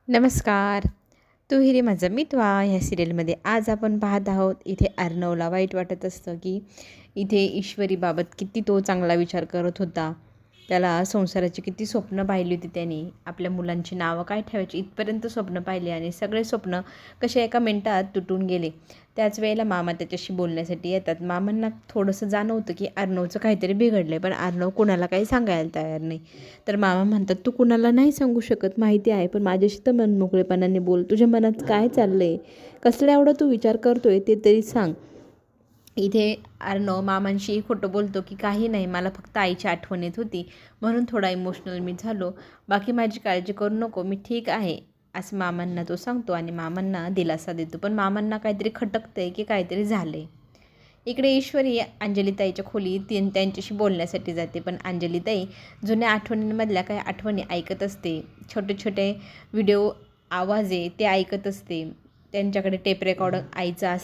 नमस्कार. तू हिरे माझा मितवा ह्या सिरियलमध्ये आज आपण पाहत आहोत. इथे अर्णवला वाईट वाटत असतं की इथे ईश्वरीबाबत किती तो चांगला विचार करत होता. त्याला संसाराची किती स्वप्न पाहिली होती त्याने. आपल्या मुलांची नावं काय ठेवायची इथपर्यंत स्वप्न पाहिले आणि सगळे स्वप्न कसे एका मिनिटात तुटून गेले. त्याच वेळेला मामा त्याच्याशी बोलण्यासाठी येतात. मामांना थोडंसं जाणवतं की अर्णवचं काहीतरी बिघडलं आहे, पण अर्णव कुणाला काही सांगायला तयार नाही. तर मामा म्हणतात, तू कुणाला नाही सांगू शकत माहिती आहे, पण माझ्याशी तर मनमोकळेपणाने बोल. तुझ्या मनात काय चाललं आहे, कसल्या एवढा तू विचार करतोय ते तरी सांग. इथे अर्णव मामांशी खोटं बोलतो की काही नाही, मला फक्त आईची आठवण येत होती म्हणून थोडा इमोशनल मी झालो, बाकी माझी काळजी करू नको, मी ठीक आहे असं मामांना तो सांगतो आणि मामांना दिलासा देतो. पण मामांना काहीतरी खटकतंय की काहीतरी झालं आहे. इकडे ईश्वरी अंजलीताईच्या खोलीत त्यांच्याशी बोलण्यासाठी जाते, पण अंजलीताई जुन्या आठवणींमधल्या काही आठवणी ऐकत असते. छोटे छोटे व्हिडिओ आवाज आहे ते ऐकत असते. त्यांच्याकडे टेप रेकॉर्डर आईचं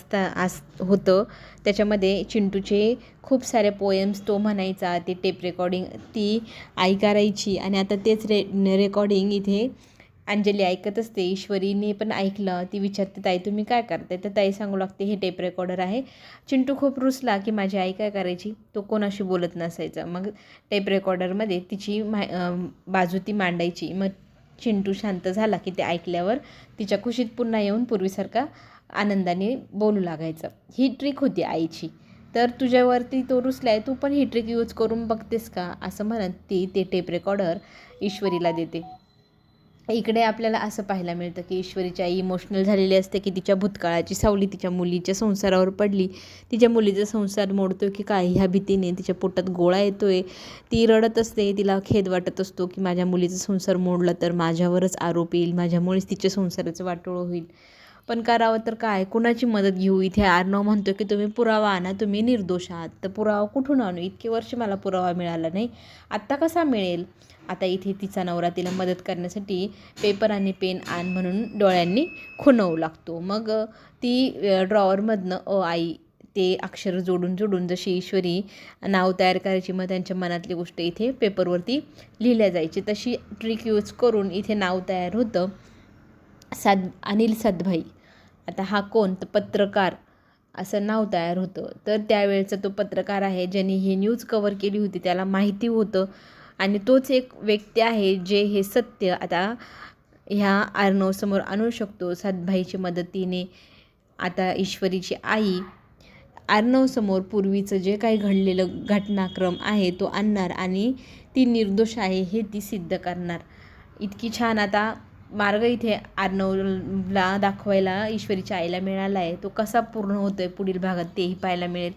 होतं. त्याच्यामध्ये चिंटूचे खूप सारे पोएम्स तो म्हणायचा. ते टेप रेकॉर्डिंग ती आई करायची आणि आता तेच रेकॉर्डिंग इथे अंजली ऐकत असते. ईश्वरीने पण ऐकलं. ती विचारते, ताई तुम्ही काय करते? तर ताई सांगू लागते, हे टेप रेकॉर्डर आहे. चिंटू खूप रुसला की माझी आई काय करायची, तो कोणाशी बोलत नसायचा. मग टेप रेकॉर्डरमध्ये तिची बाजू ती मांडायची. मग चिंटू शांत झाला की ते ऐकल्यावर तिच्या कुशीत पुन्हा येऊन पूर्वीसारखा आनंदाने बोलू लागायचं. ही ट्रिक होती आईची. तर तुझ्यावरती तो रुसलाय, तू पण ही ट्रिक यूज करून बघतेस का, असं म्हणत ती ते टेप रेकॉर्डर ईश्वरीला देते. इकडे आपल्याला असं पाहायला मिळतं की ईश्वरीची आई इमोशनल झालेली असते की तिच्या भूतकाळाची सावली तिच्या मुलीच्या संसारावर पडली. तिच्या मुलीचा संसार मोडतो की काय ह्या भीतीने तिच्या पोटात गोळा येतोय. ती रडत असते. तिला खेद वाटत असतो की माझ्या मुलीचा संसार मोडला तर माझ्यावरच आरोप येईल, माझ्यामुळेच तिच्या संसाराचं वाटोळं होईल. पण करावं तर काय, कुणाची मदत घेऊ. इथे अर्णव म्हणतो की तुम्ही पुरावा आणा, तुम्ही निर्दोष आहात. तर पुरावा कुठून आणू, इतके वर्ष मला पुरावा मिळाला नाही, आत्ता कसा मिळेल. आता इथे तिचा नवरा तिला मदत करण्यासाठी पेपर आणि पेन आण म्हणून डोळ्यांनी खुणवू लागतो. मग ती ड्रॉवरमधनं आई ते अक्षर जोडून जोडून जशी ईश्वरी नाव तयार करायची, मग त्यांच्या मनातली गोष्ट इथे पेपरवरती लिहिल्या जायची. तशी ट्रिक यूज करून इथे नाव तयार होतं. अनिल सातभाई. आता हा कोण, तर पत्रकार असं नाव तयार होतं. तर त्यावेळेचा तो पत्रकार आहे ज्यांनी ही न्यूज कव्हर केली होती. त्याला माहिती होतं आणि तोच एक व्यक्ती आहे जे हे सत्य आता ह्या अर्णवसमोर आणू शकतो. सातभाईच्या मदतीने आता ईश्वरीची आई अर्णवसमोर पूर्वीचं जे काही घडलेलं घटनाक्रम आहे तो आणणार आणि ती निर्दोष आहे हे ती सिद्ध करणार. इतकी छान आता मार्ग इथे अर्णवला दाखवायला ईश्वरीच्या आईला मिळाला आहे. तो कसा पूर्ण होतो आहे पुढील भागात तेही पाहायला मिळेल.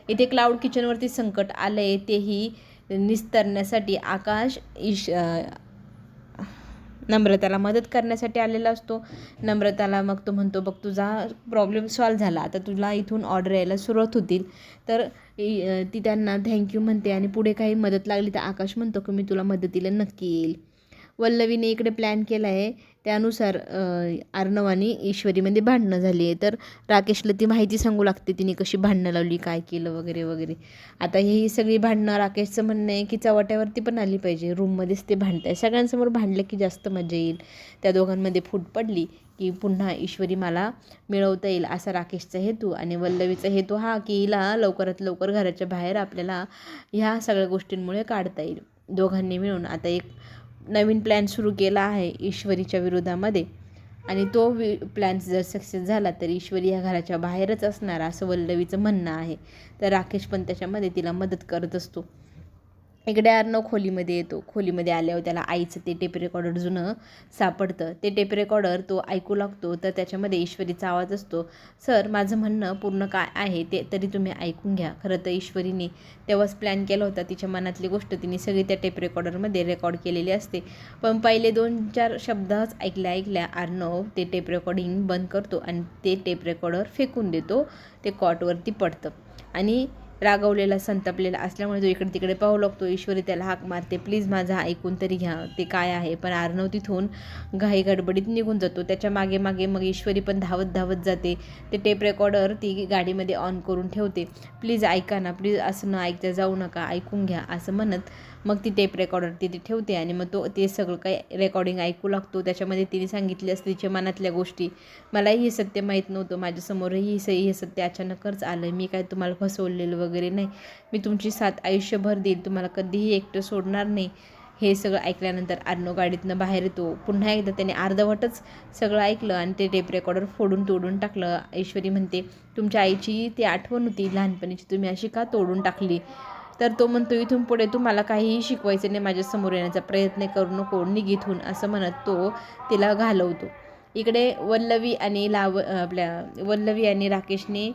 इथे क्लाउड किचनवरती संकट आलं आहे, तेही निस्तरण्यासाठी आकाश नम्रताला मदत करण्यासाठी आलेला असतो. नम्रताला मग तो म्हणतो, बघ तुझा प्रॉब्लेम सॉल्व झाला, आता तुला इथून ऑर्डर यायला सुरुवात होतील. तर ती त्यांना थँक्यू म्हणते आणि पुढे काही मदत लागली तर आकाश म्हणतो की मी तुला मदतीला नक्की येईल. वल्लवीने इकडे प्लॅन केला आहे. त्यानुसार अर्णव आणि ईश्वरीमध्ये भांडणं झाली आहे. तर राकेशला ती माहिती सांगू लागते, तिने कशी भांडणं लावली, काय केलं वगैरे वगैरे. आता ही सगळी भांडणं राकेशचं म्हणणं आहे की चव्हाट्यावरती पण आली पाहिजे, रूममध्येच ते भांडत आहे. सगळ्यांसमोर भांडलं की जास्त मजा येईल. त्या दोघांमध्ये फूट पडली की पुन्हा ईश्वरी मला मिळवता येईल असा राकेशचा हेतू आणि वल्लवीचा हेतू हा की हिला लवकरात लवकर घराच्या बाहेर आपल्याला ह्या सगळ्या गोष्टींमुळे काढता येईल. दोघांनी मिळून आता एक नवीन प्लॅन सुरू केला आहे ईश्वरीच्या विरोधामध्ये आणि तो प्लॅन जर सक्सेस झाला तर ईश्वरी ह्या घराच्या बाहेरच असणार असं वल्लवीचं म्हणणं आहे. तर राकेश पण त्याच्यामध्ये तिला मदत करत असतो. इकडे अर्णव खोलीमध्ये येतो. खोलीमध्ये आल्यावर त्याला आईचं ते टेप रेकॉर्डर जुनं सापडतं. ते टेप रेकॉर्डर तो ऐकू लागतो. तर त्याच्यामध्ये ईश्वरीचा आवाज असतो, सर माझं म्हणणं पूर्ण काय आहे ते तरी तुम्ही ऐकून घ्या. खरं तर ईश्वरीने तेव्हाच प्लॅन केला होता. तिच्या मनातली गोष्ट तिने सगळी त्या टेप रेकॉर्डरमध्ये रेकॉर्ड केलेली असते. पण पहिले 2-4 शब्दच ऐकल्या अर्णव ते टेप रेकॉर्डिंग बंद करतो आणि ते टेप रेकॉर्डर फेकून देतो. ते कॉटवरती पडतं आणि रागवलेला संतापलेला असल्यामुळे जो इकडे तिकडे पाहू लागतो. ईश्वरी त्याला हाक मारते, प्लीज माझा ऐकून तरी घ्या, ते काय आहे. पण अर्णव तिथून घाई गडबडीत निघून जातो. त्याच्या मागे मागे मग ईश्वरी पण धावत धावत जाते. ते टेप रेकॉर्डर ती गाडीमध्ये ऑन करून ठेवते. प्लीज ऐका ना, प्लीज असं न ऐकता जाऊ नका, ऐकून घ्या असं म्हणत मग ती टेप रेकॉर्डर तिथे ठेवते आणि मग तो ते सगळं काही रेकॉर्डिंग ऐकू लागतो. त्याच्यामध्ये तिने सांगितले असते तिच्या मनातल्या गोष्टी. मलाही हे सत्य माहीत नव्हतं, माझ्यासमोरही हे सत्य अचानकच आलं. मी काय तुम्हाला फसवलेलं वगैरे नाही, मी तुमची साथ आयुष्यभर देईल, तुम्हाला कधीही एकटं सोडणार नाही. हे सगळं ऐकल्यानंतर अर्णव गाडीतनं बाहेर येतो. पुन्हा एकदा त्याने अर्धवटच सगळं ऐकलं आणि ते टेप रेकॉर्डर फोडून तोडून टाकलं. ऐश्वरी म्हणते, तुमच्या आईची ती आठवण होती लहानपणीची, तुम्ही अशी का तोडून टाकली? तर तो म्हणतो, इथून पुढे तू मला काहीही शिकवायचं नाही, माझ्यासमोर येण्याचा प्रयत्न करू नको, निघ इथून, असं म्हणत तो तिला घालवतो. इकडे वल्लवी आणि राकेशने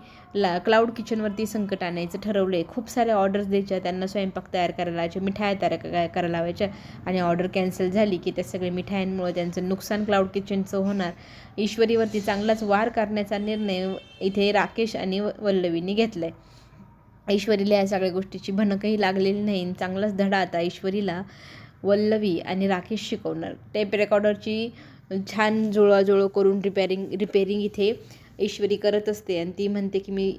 क्लाउड किचनवरती संकट आणायचं ठरवलं. खूप साऱ्या ऑर्डर्स द्यायच्या, त्यांना स्वयंपाक तयार करायला लावायच्या, मिठाया तयार करायला लावायच्या आणि ऑर्डर कॅन्सल झाली की त्या सगळ्या मिठायांमुळे त्यांचं नुकसान क्लाउड किचनचं होणार. ईश्वरीवरती चांगलाच वार करण्याचा निर्णय इथे राकेश आणि वल्लवीने घेतला आहे. ऐश्वरीला या सगळ्या गोष्टीची भनकही लागलेली नाही. चांगलाच धडा आता ऐश्वरीला वल्लवी आणि राकेश शिकवणार. टेप रेकॉर्डरची छान जुळवाजुळव करून रिपेअरिंग इथे ऐश्वरी करत असते आणि ती म्हणते की मी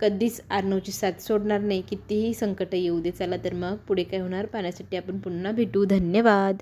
कधीच अर्णवची साथ सोडणार नाही, कितीही संकट येऊ दे. चला तर मग पुढे काय होणार पाहण्यासाठी आपण पुन्हा भेटू. धन्यवाद.